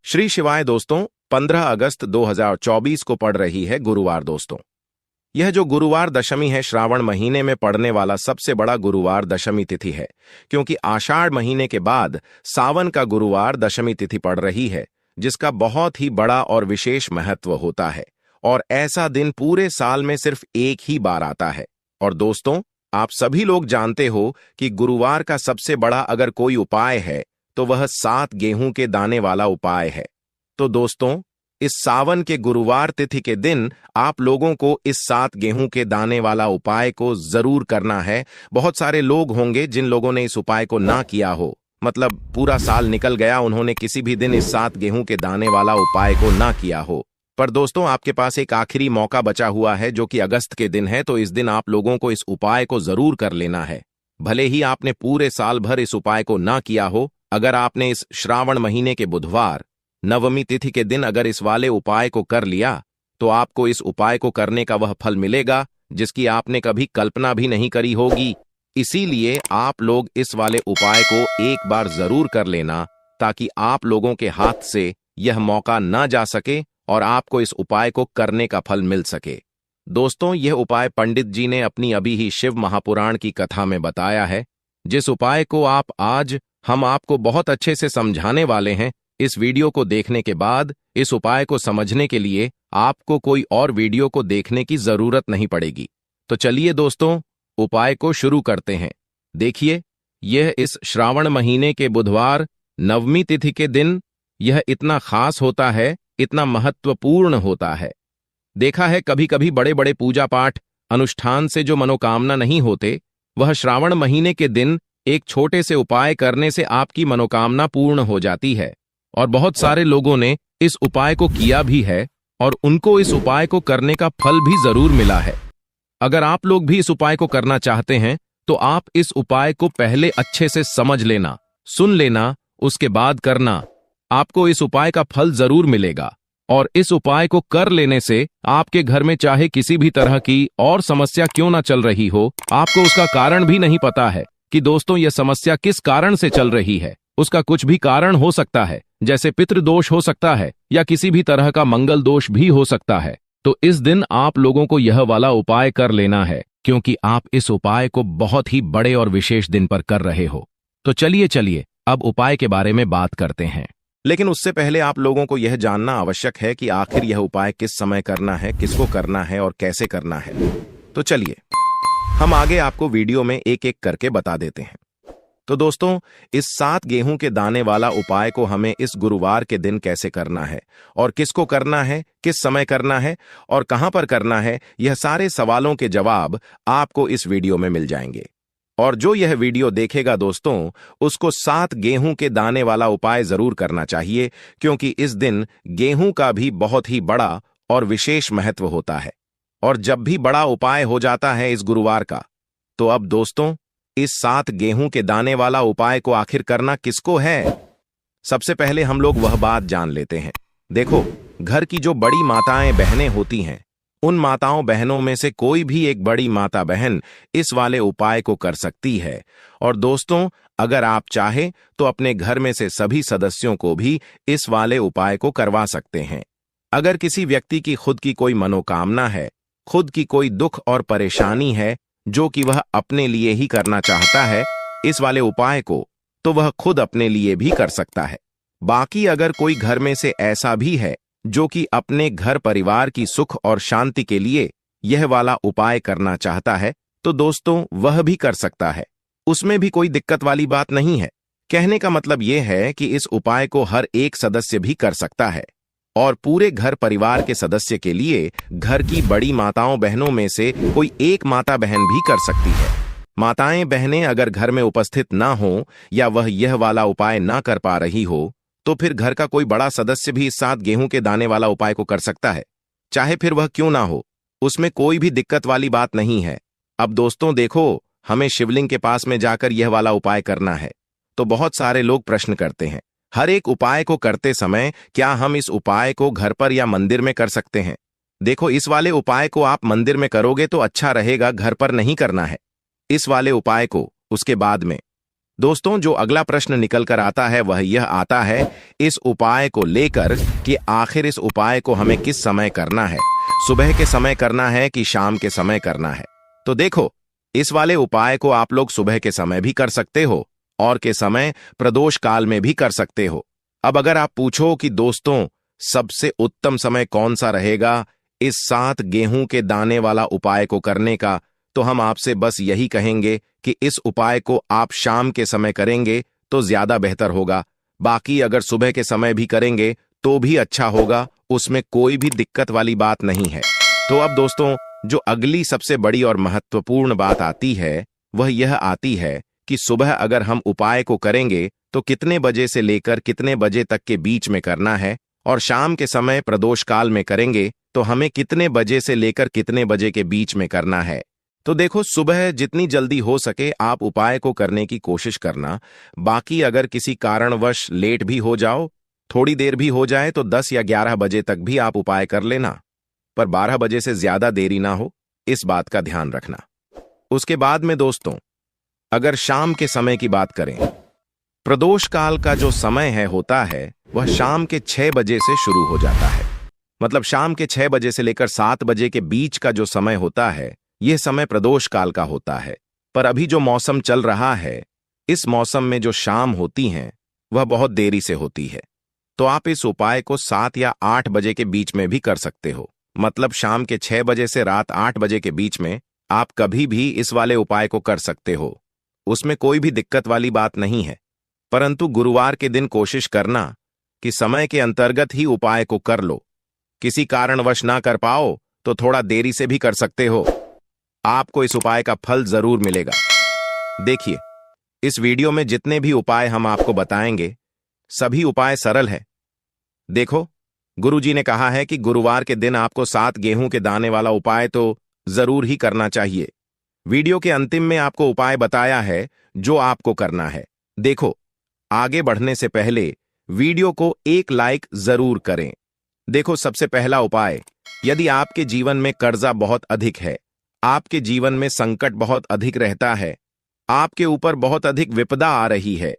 श्री शिवाय दोस्तों, 15 अगस्त 2024 को पड़ रही है गुरुवार दोस्तों। यह जो गुरुवार दशमी है श्रावण महीने में पड़ने वाला सबसे बड़ा गुरुवार दशमी तिथि है, क्योंकि आषाढ़ महीने के बाद सावन का गुरुवार दशमी तिथि पड़ रही है, जिसका बहुत ही बड़ा और विशेष महत्व होता है। और ऐसा दिन पूरे साल में सिर्फ एक ही बार आता है। और दोस्तों, आप सभी लोग जानते हो कि गुरुवार का सबसे बड़ा अगर कोई उपाय है तो वह 7 गेहूं के दाने वाला उपाय है। तो दोस्तों, इस सावन के गुरुवार तिथि के दिन आप लोगों को इस 7 गेहूं के दाने वाला उपाय को जरूर करना है। बहुत सारे लोग होंगे जिन लोगों ने इस उपाय को ना किया हो, मतलब पूरा साल निकल गया, उन्होंने किसी भी दिन इस 7 गेहूं के दाने वाला उपाय को ना किया हो। पर दोस्तों, आपके पास एक आखिरी मौका बचा हुआ है जो कि अगस्त के दिन है, तो इस दिन आप लोगों को इस उपाय को जरूर कर लेना है। भले ही आपने पूरे साल भर इस उपाय को ना किया हो, अगर आपने इस श्रावण महीने के बुधवार नवमी तिथि के दिन अगर इस वाले उपाय को कर लिया, तो आपको इस उपाय को करने का वह फल मिलेगा जिसकी आपने कभी कल्पना भी नहीं करी होगी। इसीलिए आप लोग इस वाले उपाय को एक बार जरूर कर लेना, ताकि आप लोगों के हाथ से यह मौका ना जा सके और आपको इस उपाय को करने का फल मिल सके। दोस्तों, यह उपाय पंडित जी ने अपनी अभी ही शिव महापुराण की कथा में बताया है, जिस उपाय को आज हम आपको बहुत अच्छे से समझाने वाले हैं। इस वीडियो को देखने के बाद इस उपाय को समझने के लिए आपको कोई और वीडियो को देखने की जरूरत नहीं पड़ेगी। तो चलिए दोस्तों, उपाय को शुरू करते हैं। देखिए, यह इस श्रावण महीने के बुधवार नवमी तिथि के दिन यह इतना खास होता है, इतना महत्वपूर्ण होता है। देखा है, कभी कभी बड़े बड़े पूजा पाठ अनुष्ठान से जो मनोकामना नहीं होते, वह श्रावण महीने के दिन एक छोटे से उपाय करने से आपकी मनोकामना पूर्ण हो जाती है। और बहुत सारे लोगों ने इस उपाय को किया भी है और उनको इस उपाय को करने का फल भी जरूर मिला है। अगर आप लोग भी इस उपाय को करना चाहते हैं तो आप इस उपाय को पहले अच्छे से समझ लेना, सुन लेना, उसके बाद करना। आपको इस उपाय का फल जरूर मिलेगा। और इस उपाय को कर लेने से आपके घर में चाहे किसी भी तरह की और समस्या क्यों ना चल रही हो, आपको उसका कारण भी नहीं पता है कि दोस्तों यह समस्या किस कारण से चल रही है। उसका कुछ भी कारण हो सकता है, जैसे पितृदोष हो सकता है या किसी भी तरह का मंगल दोष भी हो सकता है। तो इस दिन आप लोगों को यह वाला उपाय कर लेना है, क्योंकि आप इस उपाय को बहुत ही बड़े और विशेष दिन पर कर रहे हो। तो चलिए अब उपाय के बारे में बात करते हैं। लेकिन उससे पहले आप लोगों को यह जानना आवश्यक है कि आखिर यह उपाय किस समय करना है, किसको करना है और कैसे करना है। तो चलिए हम आगे आपको वीडियो में एक एक करके बता देते हैं। तो दोस्तों, इस 7 गेहूं के दाने वाला उपाय को हमें इस गुरुवार के दिन कैसे करना है और किसको करना है, किस समय करना है और कहां पर करना है, यह सारे सवालों के जवाब आपको इस वीडियो में मिल जाएंगे। और जो यह वीडियो देखेगा दोस्तों, उसको 7 गेहूं के दाने वाला उपाय जरूर करना चाहिए, क्योंकि इस दिन गेहूं का भी बहुत ही बड़ा और विशेष महत्व होता है। और जब भी बड़ा उपाय हो जाता है इस गुरुवार का, तो अब दोस्तों, इस 7 गेहूं के दाने वाला उपाय को आखिर करना किसको है। सबसे पहले हम लोग वह बात जान लेते हैं। देखो, घर की जो बड़ी माताएं बहनें होती हैं, उन माताओं बहनों में से कोई भी एक बड़ी माता बहन इस वाले उपाय को कर सकती है। और दोस्तों, अगर आप चाहे तो अपने घर में से सभी सदस्यों को भी इस वाले उपाय को करवा सकते हैं। अगर किसी व्यक्ति की खुद की कोई मनोकामना है, खुद की कोई दुख और परेशानी है जो कि वह अपने लिए ही करना चाहता है इस वाले उपाय को, तो वह खुद अपने लिए भी कर सकता है। बाकी अगर कोई घर में से ऐसा भी है जो कि अपने घर परिवार की सुख और शांति के लिए यह वाला उपाय करना चाहता है, तो दोस्तों वह भी कर सकता है। उसमें भी कोई दिक्कत वाली बात नहीं है। कहने का मतलब यह है कि इस उपाय को हर एक सदस्य भी कर सकता है। और पूरे घर परिवार के सदस्य के लिए घर की बड़ी माताओं बहनों में से कोई एक माता बहन भी कर सकती है। माताएं बहनें अगर घर में उपस्थित ना हो या वह यह वाला उपाय ना कर पा रही हो, तो फिर घर का कोई बड़ा सदस्य भी इस 7 गेहूं के दाने वाला उपाय को कर सकता है, चाहे फिर वह क्यों ना हो। उसमें कोई भी दिक्कत वाली बात नहीं है। अब दोस्तों देखो, हमें शिवलिंग के पास में जाकर यह वाला उपाय करना है। तो बहुत सारे लोग प्रश्न करते हैं, हर एक उपाय को करते समय क्या हम इस उपाय को घर पर या मंदिर में कर सकते हैं। देखो, इस वाले उपाय को आप मंदिर में करोगे तो अच्छा रहेगा, घर पर नहीं करना है। इस वाले उपाय को उसके बाद में दोस्तों, जो अगला प्रश्न निकल कर आता है वह यह आता है इस उपाय को लेकर कि आखिर इस उपाय को हमें किस समय करना है, सुबह के समय करना है कि शाम के समय करना है। तो देखो, इस वाले उपाय को आप लोग सुबह के समय भी कर सकते हो और के समय प्रदोष काल में भी कर सकते हो। अब अगर आप पूछो कि दोस्तों सबसे उत्तम समय कौन सा रहेगा इस 7 गेहूं के दाने वाला उपाय को करने का, तो हम आपसे बस यही कहेंगे कि इस उपाय को आप शाम के समय करेंगे तो ज्यादा बेहतर होगा। बाकी अगर सुबह के समय भी करेंगे तो भी अच्छा होगा, उसमें कोई भी दिक्कत वाली बात नहीं है। तो अब दोस्तों, जो अगली सबसे बड़ी और महत्वपूर्ण बात आती है वह यह आती है कि सुबह अगर हम उपाय को करेंगे तो कितने बजे से लेकर कितने बजे तक के बीच में करना है, और शाम के समय प्रदोष काल में करेंगे तो हमें कितने बजे से लेकर कितने बजे के बीच में करना है। तो देखो, सुबह जितनी जल्दी हो सके आप उपाय को करने की कोशिश करना। बाकी अगर किसी कारणवश लेट भी हो जाओ, थोड़ी देर भी हो जाए, तो 10 या 11 बजे तक भी आप उपाय कर लेना, पर 12 बजे से ज्यादा देरी ना हो, इस बात का ध्यान रखना। उसके बाद में दोस्तों, अगर शाम के समय की बात करें, प्रदोष काल का जो समय होता है वह शाम के 6 बजे से शुरू हो जाता है। मतलब शाम के 6 बजे से लेकर 7 बजे के बीच का जो समय होता है यह समय प्रदोष काल का होता है। पर अभी जो मौसम चल रहा है, इस मौसम में जो शाम होती हैं वह बहुत देरी से होती है। तो आप इस उपाय को 7 या 8 बजे के बीच में भी कर सकते हो। मतलब शाम के 6 बजे से रात 8 बजे के बीच में आप कभी भी इस वाले उपाय को कर सकते हो, उसमें कोई भी दिक्कत वाली बात नहीं है। परंतु गुरुवार के दिन कोशिश करना कि समय के अंतर्गत ही उपाय को कर लो। किसी कारणवश ना कर पाओ तो थोड़ा देरी से भी कर सकते हो, आपको इस उपाय का फल जरूर मिलेगा। देखिए, इस वीडियो में जितने भी उपाय हम आपको बताएंगे सभी उपाय सरल है। देखो, गुरुजी ने कहा है कि गुरुवार के दिन आपको 7 गेहूं के दाने वाला उपाय तो जरूर ही करना चाहिए। वीडियो के अंतिम में आपको उपाय बताया है जो आपको करना है। देखो, आगे बढ़ने से पहले वीडियो को एक लाइक जरूर करें। देखो, सबसे पहला उपाय, यदि आपके जीवन में कर्जा बहुत अधिक है, आपके जीवन में संकट बहुत अधिक रहता है, आपके ऊपर बहुत अधिक विपदा आ रही है,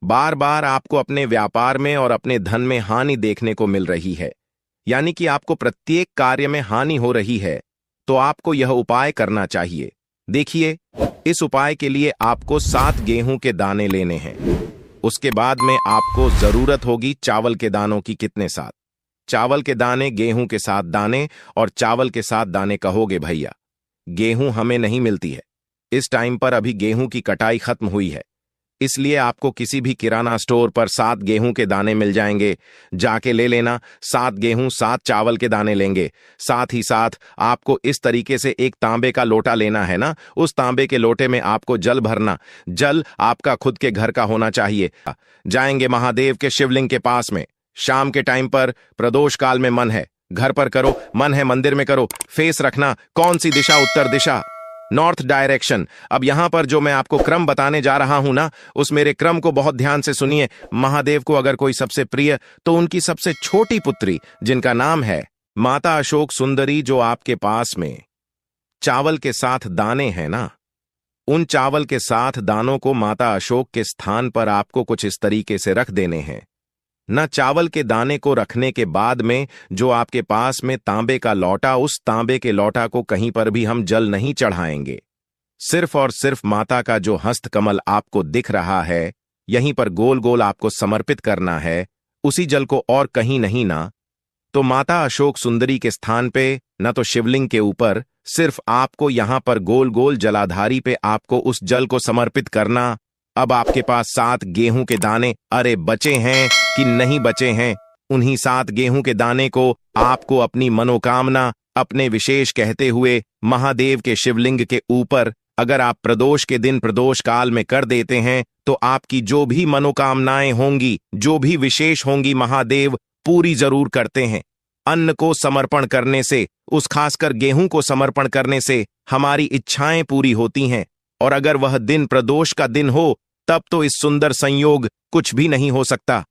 बार बार आपको अपने व्यापार में और अपने धन में हानि देखने को मिल रही है, यानी कि आपको प्रत्येक कार्य में हानि हो रही है, तो आपको यह उपाय करना चाहिए। देखिए, इस उपाय के लिए आपको 7 गेहूं के दाने लेने हैं। उसके बाद में आपको जरूरत होगी चावल के दानों की। कितने? 7 चावल के दाने। गेहूं के 7 दाने और चावल के 7 दाने कहोगे भैया, गेहूं हमें नहीं मिलती है इस टाइम पर, अभी गेहूं की कटाई खत्म हुई है, इसलिए आपको किसी भी किराना स्टोर पर 7 गेहूं के दाने मिल जाएंगे, जाके ले लेना। 7 गेहूं 7 चावल के दाने लेंगे। साथ ही साथ आपको इस तरीके से एक तांबे का लोटा लेना है ना, उस तांबे के लोटे में आपको जल भरना। जल आपका खुद के घर का होना चाहिए। जाएंगे महादेव के शिवलिंग के पास में। शाम के टाइम पर प्रदोष काल में मन है घर पर करो, मन है मंदिर में करो। फेस रखना कौन सी दिशा? उत्तर दिशा, नॉर्थ डायरेक्शन। अब यहां पर जो मैं आपको क्रम बताने जा रहा हूं ना, उस मेरे क्रम को बहुत ध्यान से सुनिए। महादेव को अगर कोई सबसे प्रिय, तो उनकी सबसे छोटी पुत्री जिनका नाम है माता अशोक सुंदरी, जो आपके पास में चावल के 7 दाने हैं ना, उन चावल के 7 दानों को माता अशोक के स्थान पर आपको कुछ इस तरीके से रख देने हैं ना। चावल के दाने को रखने के बाद में जो आपके पास में तांबे का लौटा, उस तांबे के लौटा को कहीं पर भी हम जल नहीं चढ़ाएंगे। सिर्फ और सिर्फ माता का जो हस्तकमल आपको दिख रहा है, यहीं पर गोल गोल आपको समर्पित करना है, उसी जल को, और कहीं नहीं ना। तो माता अशोक सुंदरी के स्थान पे, न तो शिवलिंग के ऊपर, सिर्फ आपको यहां पर गोल गोल जलाधारी पे आपको उस जल को समर्पित करना। अब आपके पास 7 गेहूं के दाने, अरे बचे हैं कि नहीं बचे हैं, उन्हीं 7 गेहूं के दाने को आपको अपनी मनोकामना, अपने विशेष कहते हुए महादेव के शिवलिंग के ऊपर, अगर आप प्रदोष के दिन प्रदोष काल में कर देते हैं, तो आपकी जो भी मनोकामनाएं होंगी, जो भी विशेष होंगी, महादेव पूरी जरूर करते हैं। अन्न को समर्पण करने से, उस खासकर गेहूं को समर्पण करने से हमारी इच्छाएं पूरी होती हैं। और अगर वह दिन प्रदोष का दिन हो, तब तो इस सुंदर संयोग कुछ भी नहीं हो सकता।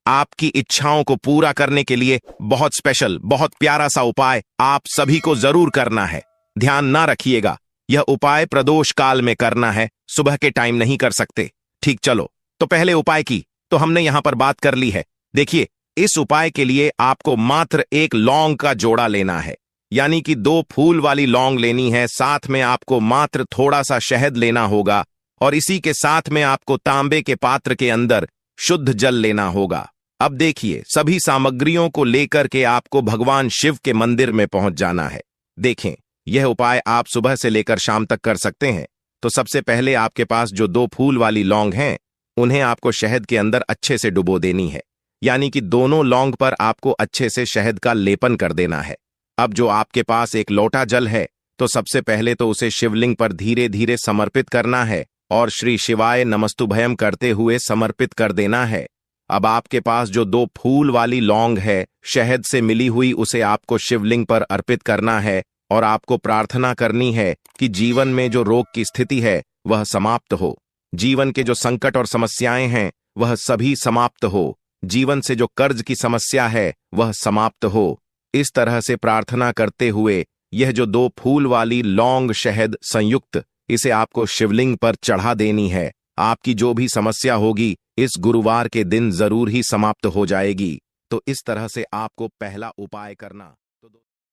आपकी इच्छाओं को पूरा करने के लिए बहुत स्पेशल, बहुत प्यारा सा उपाय आप सभी को जरूर करना है। ध्यान ना रखिएगा, यह उपाय प्रदोष काल में करना है, सुबह के टाइम नहीं कर सकते। ठीक, चलो तो पहले उपाय की तो हमने यहां पर बात कर ली है। देखिए, इस उपाय के लिए आपको मात्र एक लौंग का जोड़ा लेना है, यानी कि 2 फूल वाली लौंग लेनी है। साथ में आपको मात्र थोड़ा सा शहद लेना होगा और इसी के साथ में आपको तांबे के पात्र के अंदर शुद्ध जल लेना होगा। अब देखिए, सभी सामग्रियों को लेकर के आपको भगवान शिव के मंदिर में पहुंच जाना है। देखें, यह उपाय आप सुबह से लेकर शाम तक कर सकते हैं। तो सबसे पहले आपके पास जो 2 फूल वाली लौंग हैं, उन्हें आपको शहद के अंदर अच्छे से डुबो देनी है, यानी कि दोनों लौंग पर आपको अच्छे से शहद का लेपन कर देना है। अब जो आपके पास एक लोटा जल है, तो सबसे पहले तो उसे शिवलिंग पर धीरे धीरे समर्पित करना है और श्री शिवाय नमस्तुभयम करते हुए समर्पित कर देना है। अब आपके पास जो 2 फूल वाली लौंग है, शहद से मिली हुई, उसे आपको शिवलिंग पर अर्पित करना है और आपको प्रार्थना करनी है कि जीवन में जो रोग की स्थिति है वह समाप्त हो, जीवन के जो संकट और समस्याएं हैं वह सभी समाप्त हो, जीवन से जो कर्ज की समस्या है वह समाप्त हो। इस तरह से प्रार्थना करते हुए यह जो 2 फूल वाली लौंग शहद संयुक्त, इसे आपको शिवलिंग पर चढ़ा देनी है। आपकी जो भी समस्या होगी इस गुरुवार के दिन जरूर ही समाप्त हो जाएगी। तो इस तरह से आपको पहला उपाय करना